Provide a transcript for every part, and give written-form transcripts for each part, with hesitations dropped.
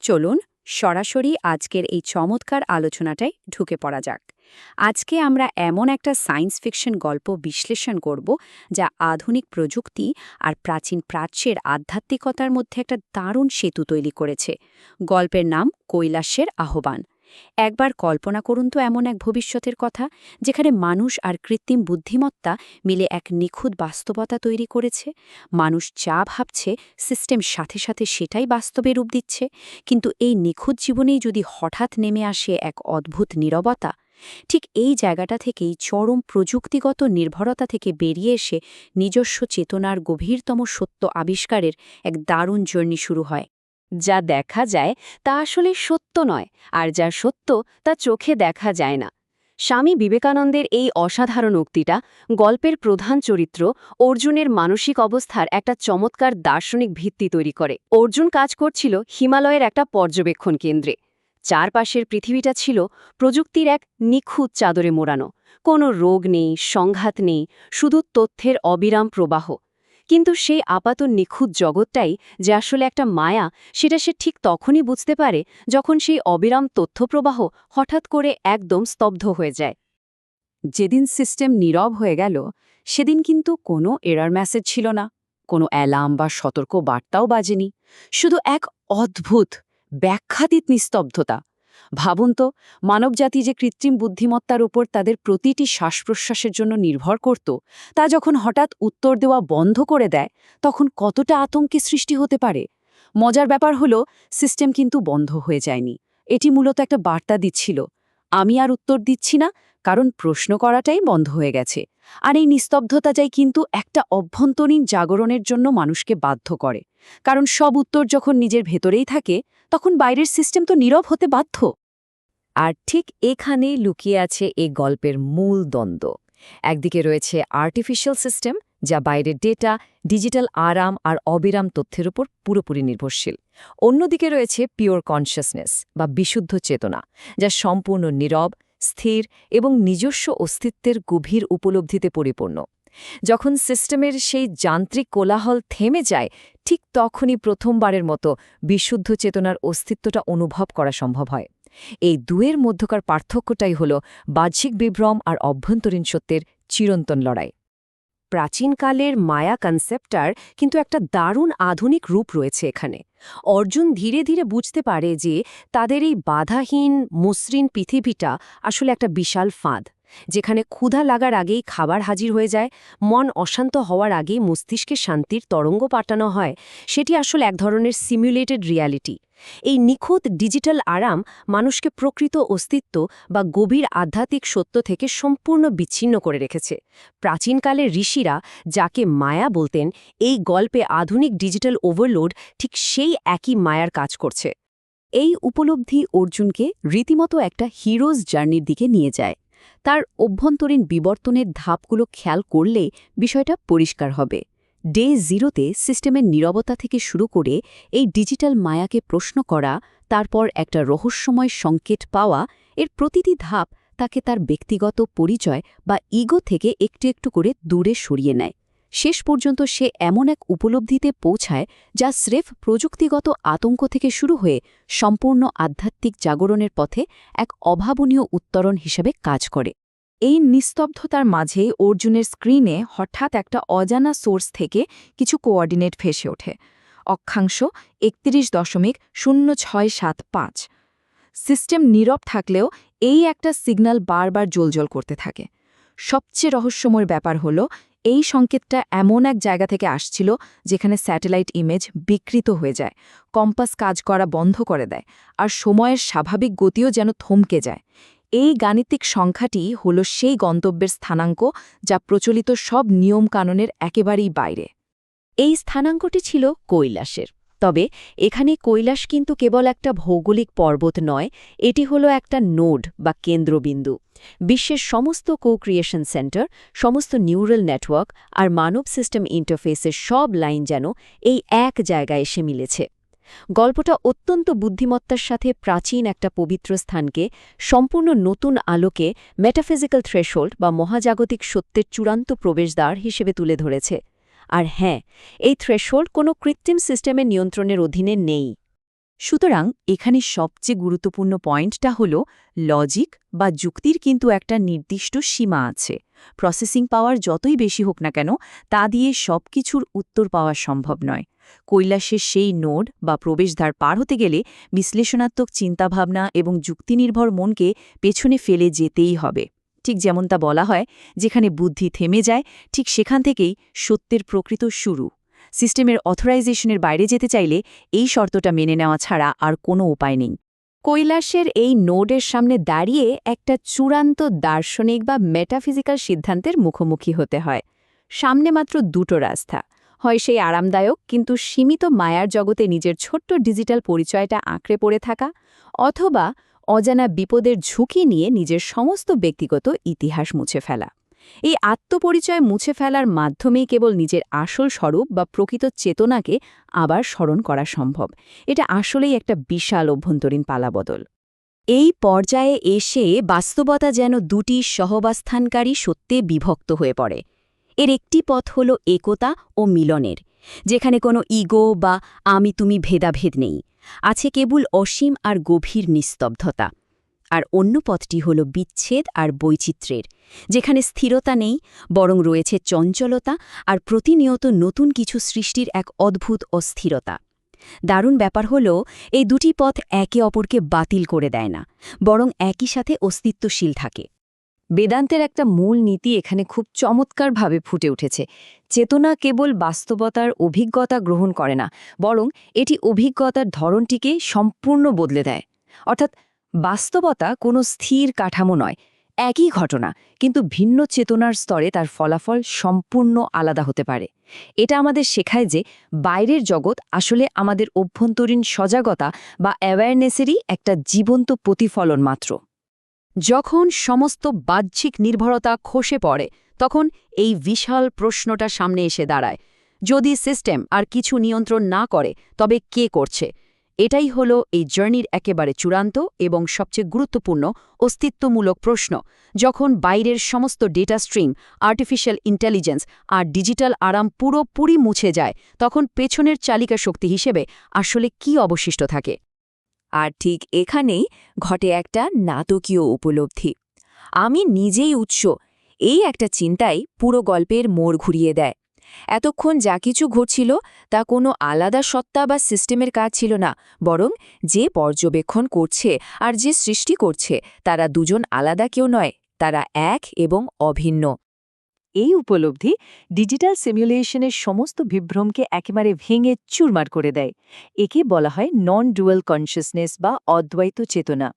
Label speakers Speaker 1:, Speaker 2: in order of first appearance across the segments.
Speaker 1: চলুন সরাসরি আজকের এই চমৎকার আলোচনাটায় ঢুকে পড়া যাক। আজকে আমরা এমন একটা সায়েন্স ফিকশন গল্প বিশ্লেষণ করব যা আধুনিক প্রযুক্তি আর প্রাচীন প্রাচ্যের আধ্যাত্মিকতার মধ্যে একটা দারুণ সেতু তৈরি করেছে। গল্পের নাম কৈলাসের আহ্বান। একবার কল্পনা করুন তো এমন এক ভবিষ্যতের কথা, যেখানে মানুষ আর কৃত্রিম বুদ্ধিমত্তা মিলে এক নিখুঁত বাস্তবতা তৈরি করেছে। মানুষ যা ভাবছে, সিস্টেম সাথে সাথে সেটাই বাস্তবে রূপ দিচ্ছে। কিন্তু এই নিখুঁত জীবনেই যদি হঠাৎ নেমে আসে এক অদ্ভুত নীরবতা, ঠিক এই জায়গাটা থেকেই চরম প্রযুক্তিগত নির্ভরতা থেকে বেরিয়ে এসে নিজস্ব চেতনার গভীরতম সত্য আবিষ্কারের এক দারুণ জার্নি শুরু হয়।
Speaker 2: যা দেখা যায় তা আসলে সত্য নয়, আর যা সত্য তা চোখে দেখা যায় না। স্বামী বিবেকানন্দের এই অসাধারণ উক্তিটা গল্পের প্রধান চরিত্র অর্জুনের মানসিক অবস্থার একটা চমৎকার দার্শনিক ভিত্তি তৈরি করে। অর্জুন কাজ করছিল হিমালয়ের একটা পর্যবেক্ষণ কেন্দ্রে। চারপাশের পৃথিবীটা ছিল প্রযুক্তির এক নিখুঁত চাদরে মোড়ানো। কোনো রোগ নেই, সংঘাত নেই, শুধু তথ্যের অবিরাম প্রবাহ। কিন্তু সেই আপাত নিখুঁত জগৎটাই যে আসলে একটা মায়া, সেটা সে ঠিক তখনই বুঝতে পারে যখন সেই অবিরাম তথ্যপ্রবাহ হঠাৎ করে একদম স্তব্ধ হয়ে যায়।
Speaker 1: যেদিন সিস্টেম নীরব হয়ে গেল, সেদিন কিন্তু কোনো এরর মেসেজ ছিল না, কোনো অ্যালার্ম বা সতর্ক বার্তাও বাজেনি। শুধু এক অদ্ভুত ব্যাখ্যাতীত নিস্তব্ধতা। ভাবুন তো, মানবজাতি যে কৃত্রিম বুদ্ধিমত্তার উপর তাদের প্রতিটি শ্বাস-প্রশ্বাসের জন্য নির্ভর করত, তা যখন হঠাৎ উত্তর দেওয়া বন্ধ করে দেয়, তখন কতটা আতঙ্কের সৃষ্টি হতে পারে। মজার ব্যাপার হলো, সিস্টেম কিন্তু বন্ধ হয়ে যায়নি। এটি মূলত একটা বার্তা দিচ্ছিল, আমি আর উত্তর দিচ্ছি না, কারণ প্রশ্ন করাটাই বন্ধ হয়ে গেছে। আর এই নিস্তব্ধতাটাই কিন্তু একটা অভ্যন্তরীণ জাগরণের জন্য মানুষকে বাধ্য করে। কারণ সব উত্তর যখন নিজের ভেতরেই থাকে, তখন বাইরের সিস্টেম তো নীরব হতে বাধ্য।
Speaker 2: আর ঠিক এখানেই লুকিয়ে আছে এই গল্পের মূল দ্বন্দ্ব। একদিকে রয়েছে আর্টিফিশিয়াল সিস্টেম, যা বাইরের ডেটা, ডিজিটাল আরাম আর অবিরাম তথ্যের উপর পুরোপুরি নির্ভরশীল। অন্যদিকে রয়েছে পিওর কনশাসনেস বা বিশুদ্ধ চেতনা, যা সম্পূর্ণ নীরব, স্থির এবং নিজস্ব অস্তিত্বের গভীর উপলব্ধিতে পরিপূর্ণ। যখন সিস্টেমের সেই যান্ত্রিক কোলাহল থেমে যায়, ঠিক তখনই প্রথমবারের মতো বিশুদ্ধ চেতনার অস্তিত্বটা অনুভব করা সম্ভব হয়। এই দুয়ের মধ্যকার পার্থক্যটাই হল বাহ্যিক বিভ্রম আর অভ্যন্তরীণ সত্যের চিরন্তন লড়াই। প্রাচীনকালের মায়া কনসেপ্টটার কিন্তু একটা দারুণ আধুনিক রূপ রয়েছে এখানে। অর্জুন ধীরে ধীরে বুঝতে পারে যে তাদের এই বাধাহীন মসৃণ পৃথিবীটা আসলে একটা বিশাল ফাঁদ, যেখানে ক্ষুধা লাগার আগেই খাবার হাজির হয়ে যায়, মন অশান্ত হওয়ার আগেই মস্তিষ্কে শান্তির তরঙ্গ পাঠানো হয়। সেটি আসলে এক ধরনের সিমুলেটেড রিয়ালিটি। এই নিখুঁত ডিজিটাল আরাম মানুষকে প্রকৃত অস্তিত্ব বা গভীর আধ্যাত্মিক সত্য থেকে সম্পূর্ণ বিচ্ছিন্ন করে রেখেছে। প্রাচীনকালের ঋষিরা যাকে মায়া বলতেন, এই গল্পে আধুনিক ডিজিটাল ওভারলোড ঠিক সেই একই মায়ার কাজ করছে।
Speaker 1: এই উপলব্ধি অর্জুনকে রীতিমতো একটা হিরোজ জার্নির দিকে নিয়ে যায়। তার অভ্যন্তরীণ বিবর্তনের ধাপগুলো খেয়াল করলে বিষয়টা পরিষ্কার হবে। ডে 0তে সিস্টেমের নীরবতা থেকে শুরু করে এই ডিজিটাল মায়াকে প্রশ্ন করা, তারপর একটা রহস্যময় সংকেত পাওয়া, এর প্রতিটি ধাপ তাকে তার ব্যক্তিগত পরিচয় বা ইগো থেকে একটু একটু করে দূরে সরিয়ে নেয়। শেষ পর্যন্ত সে এমন এক উপলব্ধিতে পৌঁছায় যা স্রেফ প্রযুক্তিগত আতঙ্ক থেকে শুরু হয়ে সম্পূর্ণ আধ্যাত্মিক জাগরণের পথে এক অভাবনীয় উত্তরণ হিসেবে কাজ করে। এই নিস্তব্ধতার মাঝেই অর্জুনের স্ক্রিনে হঠাৎ একটা অজানা সোর্স থেকে কিছু কোঅর্ডিনেট ভেসে ওঠে। অক্ষাংশ 31.0675। সিস্টেম নীরব থাকলেও এই একটা সিগন্যাল বারবার জ্বলজ্বল করতে থাকে। সবচেয়ে রহস্যময় ব্যাপার হলো, এই সংকেতটা এমন এক জায়গা থেকে আসছিল যেখানে স্যাটেলাইট ইমেজ বিকৃত হয়ে যায়, কম্পাস কাজ করা বন্ধ করে দেয়, আর সময়ের স্বাভাবিক গতিও যেন থমকে যায়। এই গাণিতিক সংখ্যাটি হল সেই গন্তব্যের স্থানাঙ্ক যা প্রচলিত সব নিয়মকানুনের একেবারেই বাইরে। এই স্থানাঙ্কটি ছিল কৈলাসের। তবে এখানে কৈলাস কিন্তু কেবল একটা ভৌগোলিক পর্বত নয়, এটি হলো একটা নোড বা কেন্দ্রবিন্দু। বিশ্বের সমস্ত কো-ক্রিয়েশন সেন্টার, সমস্ত নিউরাল নেটওয়ার্ক আর মানব সিস্টেম ইন্টারফেসের সব লাইন যেন এই এক জায়গায় এসে মিলেছে। গল্পটা অত্যন্ত বুদ্ধিমত্তার সাথে প্রাচীন একটা পবিত্র স্থানকে সম্পূর্ণ নতুন আলোকে মেটাফিজিক্যাল থ্রেশহোল্ড বা মহাজাগতিক সত্যের চূড়ান্ত প্রবেশদ্বার হিসেবে তুলে ধরেছে। আর হ্যাঁ, এই থ্রেশহোল্ড কোনো কৃত্রিম সিস্টেমের নিয়ন্ত্রণের অধীনে নেই।
Speaker 2: সুতরাং এখানে সবচেয়ে গুরুত্বপূর্ণ পয়েন্টটা হল লজিক বা যুক্তির কিন্তু একটা নির্দিষ্ট সীমা আছে। প্রসেসিং পাওয়ার যতই বেশি হোক না কেন তা দিয়ে সবকিছুর উত্তর পাওয়া সম্ভব নয়। কৈলাসের সেই নোড বা প্রবেশদ্বার পার হতে গেলে বিশ্লেষণাত্মক চিন্তাভাবনা এবং যুক্তিনির্ভর মনকে পেছনে ফেলে যেতেই হবে। ঠিক যেমন তা বলা হয়, যেখানে বুদ্ধি থেমে যায় ঠিক সেখান থেকেই সত্যের প্রকৃত শুরু। সিস্টেমের অথরাইজেশনের বাইরে যেতে চাইলে এই শর্তটা মেনে নেওয়া ছাড়া আর কোনো উপায় নেই। কৈলাসের এই নোডের সামনে দাঁড়িয়ে একটা চূড়ান্ত দার্শনিক বা মেটাফিজিক্যাল সিদ্ধান্তের মুখোমুখি হতে হয়। সামনে মাত্র দুটো রাস্তা, হয় সেই আরামদায়ক কিন্তু সীমিত মায়ার জগতে নিজের ছোট্ট ডিজিটাল পরিচয়টা আঁকড়ে পড়ে থাকা, অথবা অজানা বিপদের ঝুঁকি নিয়ে নিজের সমস্ত ব্যক্তিগত ইতিহাস মুছে ফেলা। এই আত্মপরিচয় মুছে ফেলার মাধ্যমেই কেবল নিজের আসল স্বরূপ বা প্রকৃত চেতনাকে আবার স্মরণ করা সম্ভব। এটা আসলেই একটা বিশাল অভ্যন্তরীণ পালাবদল। এই পর্যায়ে এসে বাস্তবতা যেন দুটি সহবাস্থানকারী সত্যে বিভক্ত হয়ে পড়ে। এর একটি পথ হল একতা ও মিলনের, যেখানে কোনো ইগো বা আমি তুমি ভেদাভেদ নেই, আছে কেবল অসীম আর গভীর নিস্তব্ধতা। আর অন্য পথটি হল বিচ্ছেদ আর বৈচিত্র্যের, যেখানে স্থিরতা নেই, বরং রয়েছে চঞ্চলতা আর প্রতিনিয়ত নতুন কিছু সৃষ্টির এক অদ্ভুত অস্থিরতা। দারুণ ব্যাপার হল এই দুটি পথ একে অপরকে বাতিল করে দেয় না, বরং একই সাথে অস্তিত্বশীল থাকে। বেদান্তের একটা মূল নীতি এখানে খুব চমৎকারভাবে ফুটে উঠেছে। চেতনা কেবল বাস্তবতার অভিজ্ঞতা গ্রহণ করে না, বরং এটি অভিজ্ঞতার ধরনটিকে সম্পূর্ণ বদলে দেয়। অর্থাৎ বাস্তবতা কোনো স্থির কাঠামো নয়, একই ঘটনা, কিন্তু ভিন্ন চেতনার স্তরে তার ফলাফল সম্পূর্ণ আলাদা হতে পারে। এটা আমাদের শেখায় যে বাইরের জগৎ আসলে আমাদের অভ্যন্তরীণ সজাগতা বা অ্যাওয়ারনেসেরই একটা জীবন্ত প্রতিফলন মাত্র। যখন সমস্ত বাহ্যিক নির্ভরতা খসে পড়ে, তখন এই বিশাল প্রশ্নটা সামনে এসে দাঁড়ায়, যদি সিস্টেম আর কিছু নিয়ন্ত্রণ না করে তবে কে করছে? এটাই হলো এই জার্নির একেবারে চূড়ান্ত এবং সবচেয়ে গুরুত্বপূর্ণ অস্তিত্বমূলক প্রশ্ন। যখন বাইরের সমস্ত ডেটা স্ট্রিম, আর্টিফিশিয়াল ইন্টেলিজেন্স আর ডিজিটাল আরাম পুরোপুরি মুছে যায়, তখন পেছনের চালিকা শক্তি হিসেবে আসলে কি অবশিষ্ট থাকে? আর ঠিক এখানেই ঘটে একটা নাটকীয় উপলব্ধি। আমি নিজেই উৎস, এই একটা চিন্তাই পুরো গল্পের মোড় ঘুরিয়ে দেয়। এতক্ষণ যা কিছু ঘটছিল তা কোনো আলাদা সত্তা বা সিস্টেমের কাজ ছিল না, বরং যে পর্যবেক্ষণ করছে আর যে সৃষ্টি করছে তারা দুজন আলাদা কেউ নয়, তারা এক এবং অভিন্ন। এই উপলব্ধি ডিজিটাল সিমুলেশনের সমস্ত বিভ্রমকে একেবারে ভেঙে চুরমার করে দেয়। একে বলা হয় নন ডুয়াল কনসিয়াসনেস বা অদ্বৈত চেতনা।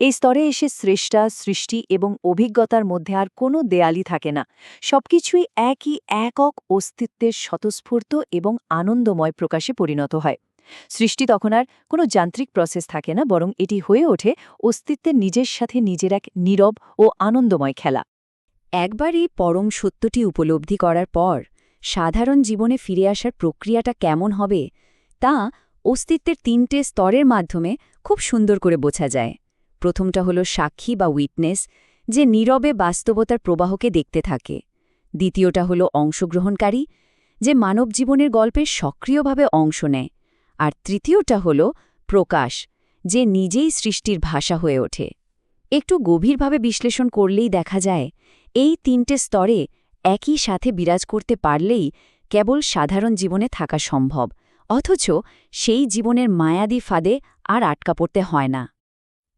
Speaker 2: এই স্তরে এসে স্রষ্টা, সৃষ্টি এবং অভিজ্ঞতার মধ্যে আর কোনো দেয়ালই থাকে না। সবকিছুই একই একক অস্তিত্বের স্বতঃস্ফূর্ত এবং আনন্দময় প্রকাশে পরিণত হয়। সৃষ্টি তখন আর কোনো যান্ত্রিক প্রসেস থাকে না, বরং এটি হয়ে ওঠে অস্তিত্বের নিজের সাথে নিজের এক নীরব ও আনন্দময় খেলা। একবার এই পরম সত্যটি উপলব্ধি করার পর সাধারণ জীবনে ফিরে আসার প্রক্রিয়াটা কেমন হবে তা অস্তিত্বের তিনটে স্তরের মাধ্যমে খুব সুন্দর করে বোঝা যায়। প্রথমটা হলো সাক্ষী বা উইটনেস, যে নীরবে বাস্তবতার প্রবাহকে দেখতে থাকে। দ্বিতীয়টা হলো অংশগ্রহণকারী, যে মানব জীবনের গল্পে সক্রিয়ভাবে অংশ নেয়। আর তৃতীয়টা হলো প্রকাশ, যে নিজেই সৃষ্টির ভাষা হয়ে ওঠে। একটু গভীরভাবে বিশ্লেষণ করলেই দেখা যায় এই তিনটে স্তরে একই সাথে বিরাজ করতে পারলেই কেবল সাধারণ জীবনে থাকা সম্ভব, অথচ সেই জীবনের মায়াদি ফাঁদে আর আটকা পড়তে হয় না।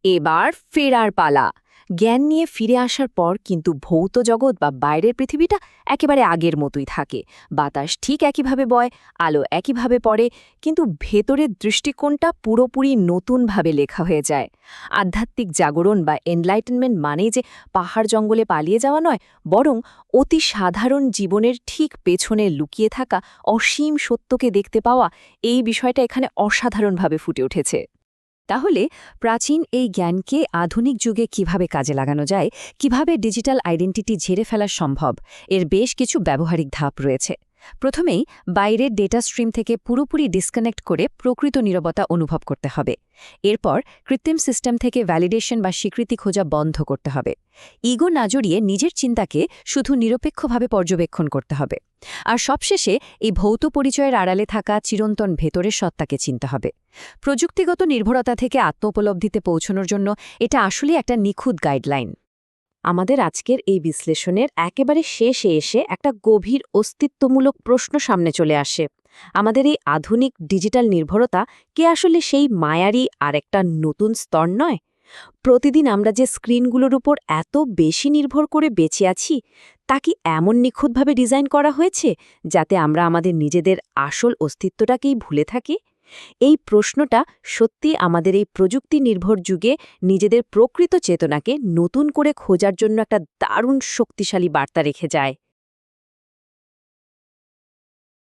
Speaker 2: এবার ফেরার পালা। জ্ঞান নিয়ে ফিরে আসার পর কিন্তু ভৌত জগৎ বা বাইরের পৃথিবীটা একেবারে আগের মতোই থাকে। বাতাস ঠিক একইভাবে বয়, আলো একইভাবে পড়ে, কিন্তু ভেতরের দৃষ্টিকোণটা পুরোপুরি নতুনভাবে লেখা হয়ে যায়। আধ্যাত্মিক জাগরণ বা এনলাইটেনমেন্ট মানে যে পাহাড় জঙ্গলে পালিয়ে যাওয়া নয়, বরং অতি সাধারণ জীবনের ঠিক পেছনে লুকিয়ে থাকা অসীম সত্যকে দেখতে পাওয়া। এই বিষয়টা এখানে অসাধারণভাবে ফুটে উঠেছে। তাহলে প্রাচীন এই জ্ঞানকে আধুনিক যুগে কিভাবে কাজে লাগানো যায়, কিভাবে ডিজিটাল আইডেন্টিটি ঝেড়ে ফেলা সম্ভব, এর বেশ কিছু ব্যবহারিক ধাপ রয়েছে। প্রথমেই বাইরের ডেটা স্ট্রিম থেকে পুরোপুরি ডিসকানেক্ট করে প্রকৃত নীরবতা অনুভব করতে হবে। এরপর কৃত্রিম সিস্টেম থেকে ভ্যালিডেশন বা স্বীকৃতি খোঁজা বন্ধ করতে হবে। ইগো না জড়িয়ে নিজের চিন্তাকে শুধু নিরপেক্ষভাবে পর্যবেক্ষণ করতে হবে। আর সবশেষে এই ভৌত পরিচয়ের আড়ালে থাকা চিরন্তন ভেতরের সত্তাকে চিনতে হবে। প্রযুক্তিগত নির্ভরতা থেকে আত্মোপলব্ধিতে পৌঁছানোর জন্য এটা আসলে একটা নিখুঁত গাইডলাইন। আমাদের আজকের এই বিশ্লেষণের একেবারে শেষে এসে একটা গভীর অস্তিত্বমূলক প্রশ্ন সামনে চলে আসে। আমাদের এই আধুনিক ডিজিটাল নির্ভরতা কি আসলে সেই মায়ারই আর একটা নতুন স্তর নয়? প্রতিদিন আমরা যে স্ক্রিনগুলোর উপর এত বেশি নির্ভর করে বেঁচে আছি, তা কি এমন নিখুঁতভাবে ডিজাইন করা হয়েছে যাতে আমরা আমাদের নিজেদের আসল অস্তিত্বটাকেই ভুলে থাকি? এই প্রশ্নটা সত্যি আমাদের এই প্রযুক্তি নির্ভর যুগে নিজেদের প্রকৃত চেতনাকে নতুন করে খোঁজার জন্য একটা দারুণ শক্তিশালী বার্তা রেখে যায়।